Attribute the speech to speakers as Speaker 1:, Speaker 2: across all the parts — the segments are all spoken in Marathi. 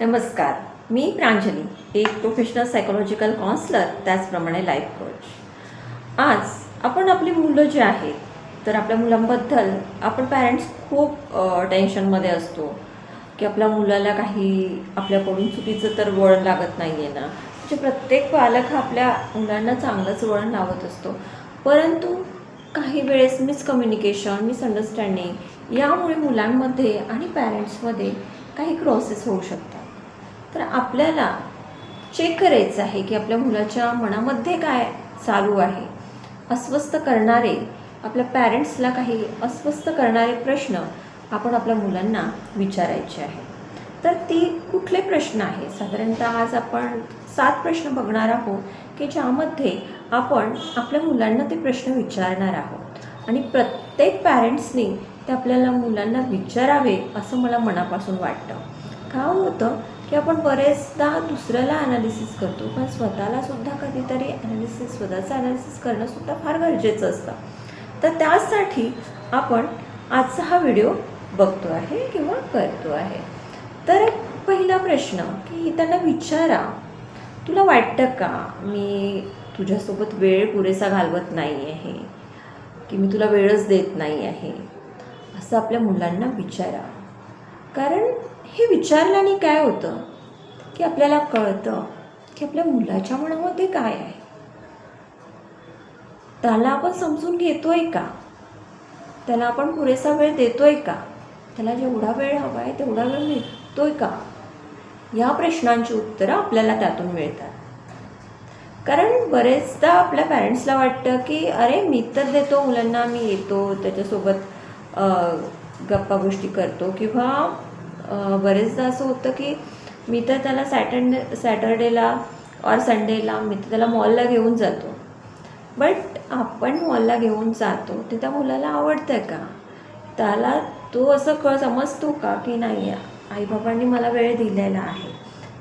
Speaker 1: नमस्कार. मी प्रांजली, एक प्रोफेशनल सायकोलॉजिकल काउन्सलर, त्याचप्रमाणे लाईफ कोच. आज आपण आपली मुलं जे आहेत, तर आपल्या मुलांबद्दल आपण पॅरेंट्स खूप टेन्शनमध्ये असतो की आपल्या मुलाला काही आपल्याकडून चुकीचं तर वळण लागत नाही आहे ना. म्हणजे प्रत्येक पालक हा आपल्या मुलांना चांगलंच वळण लावत असतो, परंतु काही वेळेस मिसकम्युनिकेशन, मिसअंडरस्टँडिंग यामुळे मुलांमध्ये आणि पॅरेंट्समध्ये काही क्रॉसेस होऊ शकतात. तर आपल्याला चेक करायचं आहे की आपल्या मुलाच्या मनामध्ये काय चालू आहे. अस्वस्थ करणारे, आपल्या पॅरेंट्सला काही अस्वस्थ करणारे प्रश्न आपण आपल्या मुलांना विचारायचे आहे. तर ती कुठले प्रश्न आहे, साधारणतः आज आपण 7 प्रश्न बघणार आहोत की ज्यामध्ये आपण आपल्या मुलांना ते प्रश्न विचारणार आहोत आणि प्रत्येक पॅरेंट्सनी ते आपल्याला मुलांना विचारावे असं मला मनापासून वाटतं. का होतं की आपण बरेचदा दुसऱ्याला ॲनालिसिस करतो, पण स्वतःलासुद्धा कधीतरी स्वतःचं ॲनालिसिस करणंसुद्धा फार गरजेचं असतं. तर त्यासाठी आपण आजचा हा व्हिडिओ बघतो आहे किंवा करतो आहे. तर पहिला प्रश्न की त्यांना विचारा, तुला वाटतं का मी तुझ्यासोबत वेळ पुरेसा घालवत नाही आहे, की मी तुला वेळच देत नाही आहे, असं आपल्या मुलांना विचारा. कारण हे विचारल्याने काय होतं की आपल्याला कळतं की आपल्या मुलाच्या मनामध्ये काय आहे, त्याला आपण समजून घेतोय का, त्याला आपण पुरेसा वेळ देतोय का, त्याला जेवढा वेळ हवा आहे तेवढा वेळ मिळतोय का, या प्रश्नांची उत्तरं आपल्याला त्यातून मिळतात. कारण बरेचदा आपल्या पॅरेंट्सला वाटतं की अरे मी तर देतो मुलांना, मी येतो त्याच्यासोबत गप्पा गोष्टी करतो, किंवा बरेचदा असं होतं की मी तर त्याला सॅटर्डेला और संडेला मी तर त्याला मॉलला घेऊन जातो. बट आपण मॉलला घेऊन जातो ते त्या मुलाला आवडतं का, त्याला तो असं समजतो का की नाही आईबाबांनी मला वेळ दिलेला आहे.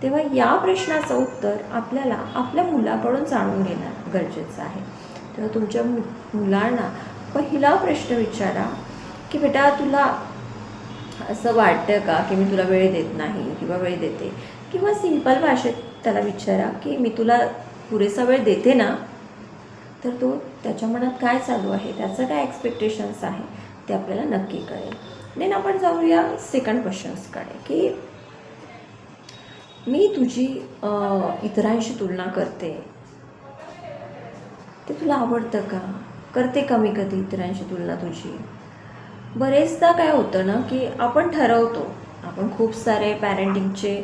Speaker 1: तेव्हा या प्रश्नाचं उत्तर आपल्याला आपल्या मुलाकडून जाणून घेणं गरजेचं आहे. तेव्हा तुमच्या मुलांना पहिला प्रश्न विचारा की बेटा तुला असं वाटतं का की मी तुला वेळ देत नाही किंवा वेळ देते, किंवा सिंपल भाषेत त्याला विचारा की मी तुला पुरेसा वेळ देते ना. तर तो त्याच्या मनात काय चालू आहे, त्याचं काय एक्सपेक्टेशन्स आहे ते आपल्याला नक्की कळेल. देन आपण जाऊया सेकंड क्वेश्चन्सकडे की मी तुझी इतरांशी तुलना करते, ते तुला आवडतं का, करते का मी कधी इतरांशी तुलना तुझी. बरेचदा काय होतं ना की आपण ठरवतो, आपण खूप सारे पॅरेंटिंगचे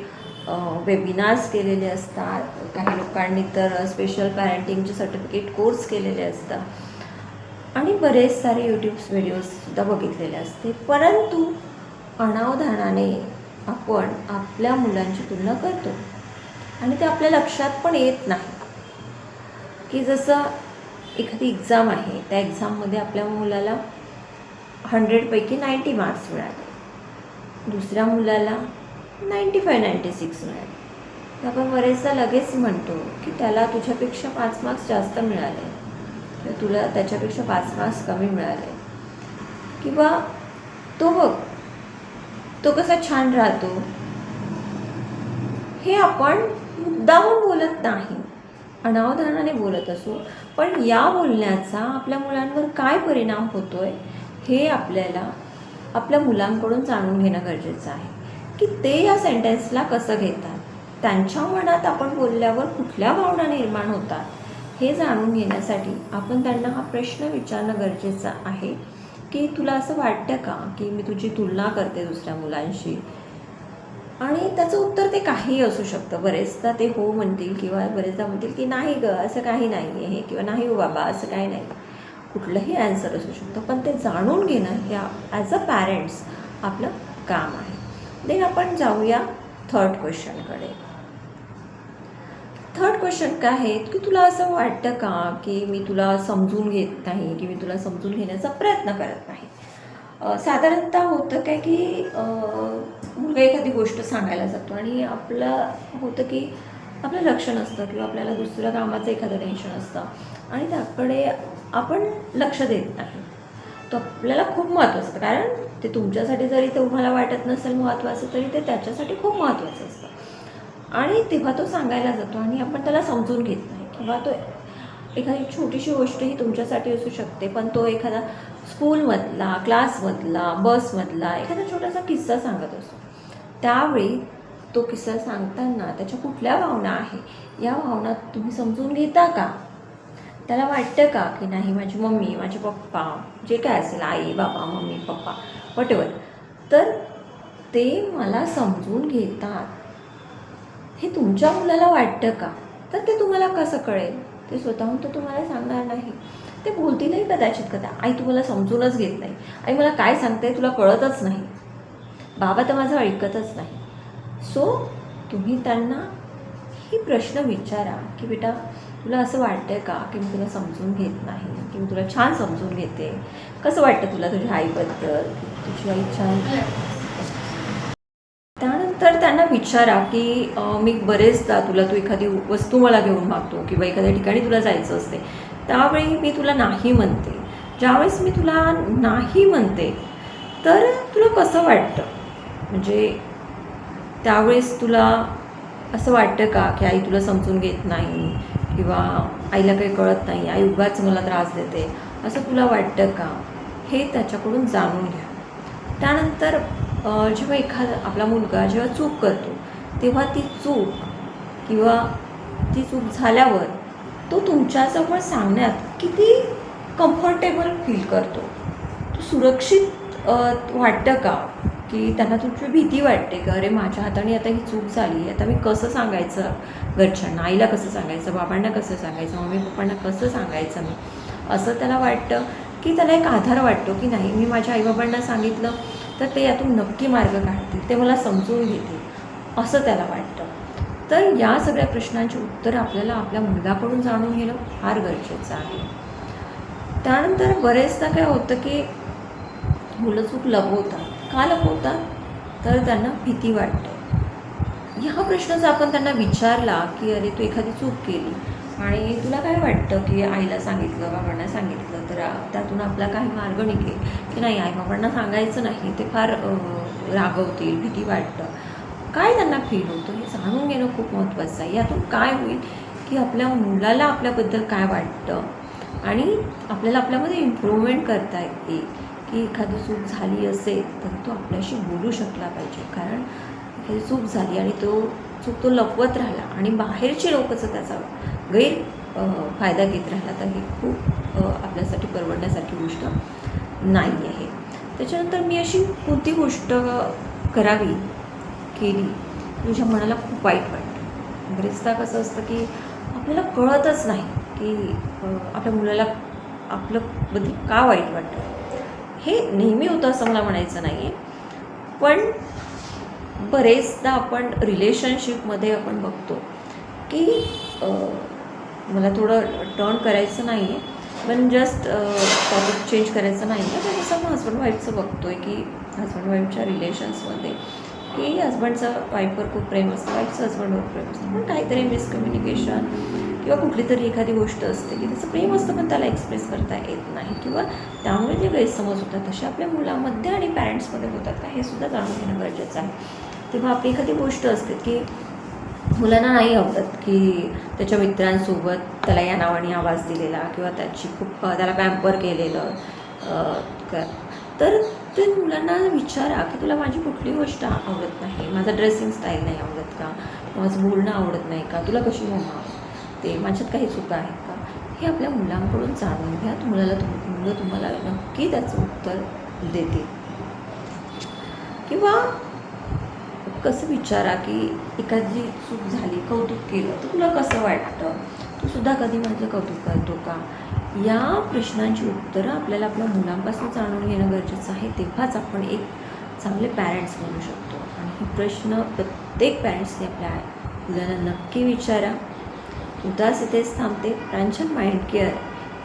Speaker 1: वेबिनार्स केलेले असतात, काही लोकांनी तर स्पेशल पॅरेंटिंगचे सर्टिफिकेट कोर्स केलेले असतात आणि बरेच सारे यूट्यूब्स व्हिडिओजसुद्धा बघितलेले असते, परंतु अनावधानाने आपण आपल्या मुलांची तुलना करतो आणि ते आपल्या लक्षात पण येत नाही. की जसं एखादी एक्झाम आहे, त्या एक्झाममध्ये आपल्या मुलाला 100पैकी 90 मार्क्स मिळाले, दुसऱ्या मुलाला 95-96 मिळाले. तर आपण बरेचदा लगेच म्हणतो की त्याला तुझ्यापेक्षा 5 मार्क्स जास्त मिळाले किंवा तुला त्याच्यापेक्षा 5 मार्क्स कमी मिळाले, किंवा तो बघ तो कसा छान राहतो. हे आपण मुद्दामून बोलत नाही, अनावधानाने बोलत असू, पण या बोलण्याचा आपल्या मुलांवर काय परिणाम होतोय हे आपल्याला आपल्या मुलांकडून जाणून घेणं गरजेचं आहे की ते या सेंटेन्सला कसं घेतात, त्यांच्या मनात आपण बोलल्यावर कुठल्या भावना निर्माण होतात हे जाणून घेण्यासाठी आपण त्यांना हा प्रश्न विचारणं गरजेचं आहे की तुला असं वाटतं का की मी तुझी तुलना करते दुसऱ्या मुलांशी. आणि त्याचं उत्तर ते काहीही असू शकतं. बरेचदा ते हो म्हणतील किंवा बरेचदा म्हणतील की नाही गं असं काही नाही आहे, किंवा नाही हो बाबा असं काही नाही. कुठलंही ॲन्सर असू शकतं, पण ते जाणून घेणं हे ॲज अ पॅरेंट्स आपलं काम आहे. देन आपण जाऊया थर्ड क्वेश्चनकडे. थर्ड क्वेश्चन काय आहे की तुला असं वाटतं का की मी तुला समजून घेत नाही, की मी तुला समजून घेण्याचा प्रयत्न करत नाही. साधारणतः होतं काय की मुलगा एखादी गोष्ट सांगायला जातो आणि आपलं होतं की आपलं लक्ष नसतं किंवा आपल्याला दुसऱ्या कामाचं एखादं टेन्शन असतं आणि त्याकडे आपण लक्ष देत नाही. तो आपल्याला खूप महत्त्वाचं असतं, कारण ते तुमच्यासाठी जरी तुम्हाला वाटत नसेल महत्त्वाचं तरी ते त्याच्यासाठी खूप महत्त्वाचं असतं आणि तेव्हा तो सांगायला जातो आणि आपण त्याला समजून घेत नाही किंवा तो एखादी छोटीशी गोष्ट ही तुमच्यासाठी असू शकते पण तो एखादा स्कूलमधला क्लासमधला बसमधला एखादा छोटासा किस्सा सांगत असतो. त्यावेळी तो किस्सा सांगताना त्याच्या कुठल्या भावना आहे या भावना तुम्ही समजून घेता का? त्याला वाटतं का की नाही माझी मम्मी माझे पप्पा जे काय असेल आई बाबा मम्मी पप्पा वॉटेवर तर ते मला समजून घेतात हे तुमच्या मुलाला वाटतं का? तर ते तुम्हाला कसं कळेल? ते स्वतःहून तर तुम्हाला सांगणार नाही. ते बोलतीलही कदाचित कदा आई तू मला समजूनच घेत नाही, आई मला काय सांगते तुला कळतच नाही, बाबा तर माझं ऐकतच नाही. सो तुम्ही त्यांना ही प्रश्न विचारा की बेटा तुला असं वाटतं का की मी तुला समजून घेत नाही की मी तुला छान समजून घेते, कसं वाटतं तुला तुझ्या आईबद्दल, तुझी आई छान. त्यानंतर त्यांना विचारा की मी बरेचदा तुला तू एखादी वस्तू मला घेऊन मागतो किंवा एखाद्या ठिकाणी तुला जायचं असते त्यावेळी मी तुला नाही म्हणते. ज्यावेळेस मी तुला नाही म्हणते तर तुला कसं वाटतं? म्हणजे त्यावेळेस तुला असं वाटतं का की आई तुला समजून घेत नाही किंवा आईला काही कळत नाही, आई उगाच मला त्रास देते, असं तुला वाटतं का? हे त्याच्याकडून जाणून घ्या. त्यानंतर जेव्हा एखादा आपला मुलगा जेव्हा चूक करतो तेव्हा ती चूक किंवा ती चूक झाल्यावर तो तुमच्याजवळ सांगण्यात किती कम्फर्टेबल फील करतो, तो सुरक्षित वाटतं का? की त्यांना तुमची भीती वाटते का अरे माझ्या हाताने आता ही चूक झाली, आता मी कसं सांगायचं घरच्यांना, आईला कसं सांगायचं, बाबांना कसं सांगायचं, मम्मी पप्पांना कसं सांगायचं मी, असं त्याला वाटतं की त्याला एक आधार वाटतो की नाही मी माझ्या आईबाबांना सांगितलं तर ते यातून नक्की मार्ग काढतील, ते मला समजून घेतील, असं त्याला वाटतं. तर या सगळ्या प्रश्नांची उत्तरं आपल्याला आपल्या मुलाकडून जाणून घेणं फार गरजेचं आहे. त्यानंतर बरेचदा काय होतं की मुलं चूक लपवतात. का लपवतात? तर त्यांना भीती वाटते. ह्या प्रश्नाचा आपण त्यांना विचारला की अरे तू एखादी चूक केली आणि तुला काय वाटतं की आईला सांगितलं बाबांना सांगितलं तर त्यातून आपला काही मार्ग निघेल की नाही आई बाबांना सांगायचं नाही, ते फार रागवतील, भीती वाटतं, काय त्यांना फील होतं हे जाणून घेणं खूप महत्त्वाचं आहे. यातून काय होईल की आपल्या मुलाला आपल्याबद्दल काय वाटतं आणि आपल्याला आपल्यामध्ये इम्प्रूव्हमेंट करता येईल की एखादी चूक झाली असेल तर तो आपल्याशी बोलू शकला पाहिजे. कारण एखादी चूक झाली आणि तो लपवत राहिला आणि बाहेरचे लोक जर त्याचा गैर फायदा घेत राहिला तर ही खूप आपल्यासाठी परवडण्यासारखी गोष्ट नाही आहे. त्याच्यानंतर मी अशी कोणती गोष्ट करावी केली तुझ्या मनाला खूप वाईट वाटतं. बरेचदा कसं असतं की आपल्याला कळतच नाही की आपल्या मुलाला आपल्याबद्दल का वाईट वाटतं. हे नेहमी होतं असं मला म्हणायचं नाही आहे, पण बरेचदा आपण रिलेशनशिपमध्ये आपण बघतो की मला थोडं टर्न करायचं नाही आहे पण जस्ट टॉपिक चेंज करायचं नाही आहे. तर जसं आपण हजबंड वाईफचं बघतो आहे की हजबंड वाईफच्या रिलेशन्समध्ये की हजबंडचं वाईफवर खूप प्रेम असतं, वाईफचं हजबंडवर प्रेम असतं, पण काहीतरी मिसकम्युनिकेशन किंवा कुठली तरी एखादी गोष्ट असते की त्याचं प्रेम असतं पण त्याला एक्सप्रेस करता येत नाही किंवा त्यामुळे जे गैरसमज होतात तसे आपल्या मुलामध्ये आणि पॅरेंट्समध्ये होतात का हे सुद्धा जाणून घेणं गरजेचं आहे. तेव्हा आपली एखादी गोष्ट असते की मुलांना नाही आवडत की त्याच्या मित्रांसोबत त्याला या नावाने आवाज दिलेला किंवा त्याची खूप त्याला पॅम्पर केलेलं तर ते मुलांना विचारा की तुला माझी कुठली गोष्ट आवडत नाही, माझा ड्रेसिंग स्टाईल नाही आवडत का, माझं बोलणं आवडत नाही का, तुला कशी मम्मा आवडते, माझ्यात काही चुका आहेत का, हे आपल्या मुलांकडून जाणून घ्या. मुलं तुम्हाला नक्की त्याचं उत्तर देतील. किंवा कसं विचारा की एखादी चूक झाली, कौतुक केलं तर तुला कसं वाटतं, तू सुद्धा कधी माझं कौतुक करतो का. या प्रश्नांची उत्तरं आपल्याला आपल्या मुलांपासून जाणून घेणं गरजेचं आहे. तेव्हाच आपण एक चांगले पॅरेंट्स बनू शकतो. आणि हे प्रश्न प्रत्येक पॅरेंट्सने आपल्या मुलांना नक्की विचारा. उदास इथेच थांबते. प्रांजल माइंड केअर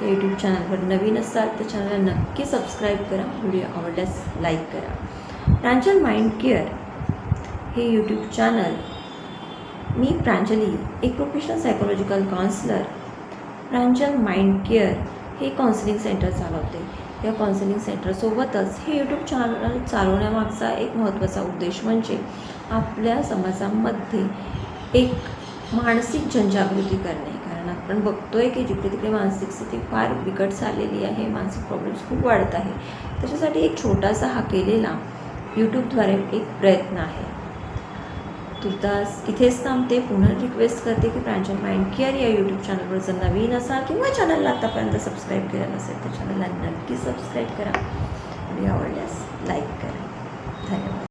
Speaker 1: या यूट्यूब चॅनलवर नवीन असाल तर चॅनलला नक्की सबस्क्राईब करा, व्हिडिओ आवडल्यास लाईक करा. प्रांजल माइंड केअर हे यूट्यूब चॅनल मी प्रांजली एक प्रोफेशनल सायकोलॉजिकल काउन्सलर प्रांजल माइंड केअर हे काउन्सिलिंग सेंटर चालवते. या काउन्सिलिंग सेंटरसोबतच हे यूट्यूब चॅनल चालवण्यामागचा एक महत्त्वाचा उद्देश म्हणजे आपल्या समाजामध्ये एक मानसिक जनजागृती करणे. कारण आपण बघतोय की जिकडे तिकडे मानसिक स्थिती फार बिकट झालेली आहे, मानसिक प्रॉब्लेम्स खूप वाढत आहे. त्याच्यासाठी एक छोटासा हा केलेला यूट्यूबद्वारे एक प्रयत्न आहे. तुर्तास इथेच थांबते. पुन्हा रिक्वेस्ट करते की प्रांजल माइंड केअर या यूट्यूब चॅनलवर जर नवीन असाल किंवा चॅनलला आतापर्यंत सबस्क्राईब केलं नसेल तर चॅनलला नक्की सबस्क्राईब करा आणि आवडल्यास लाईक करा. धन्यवाद.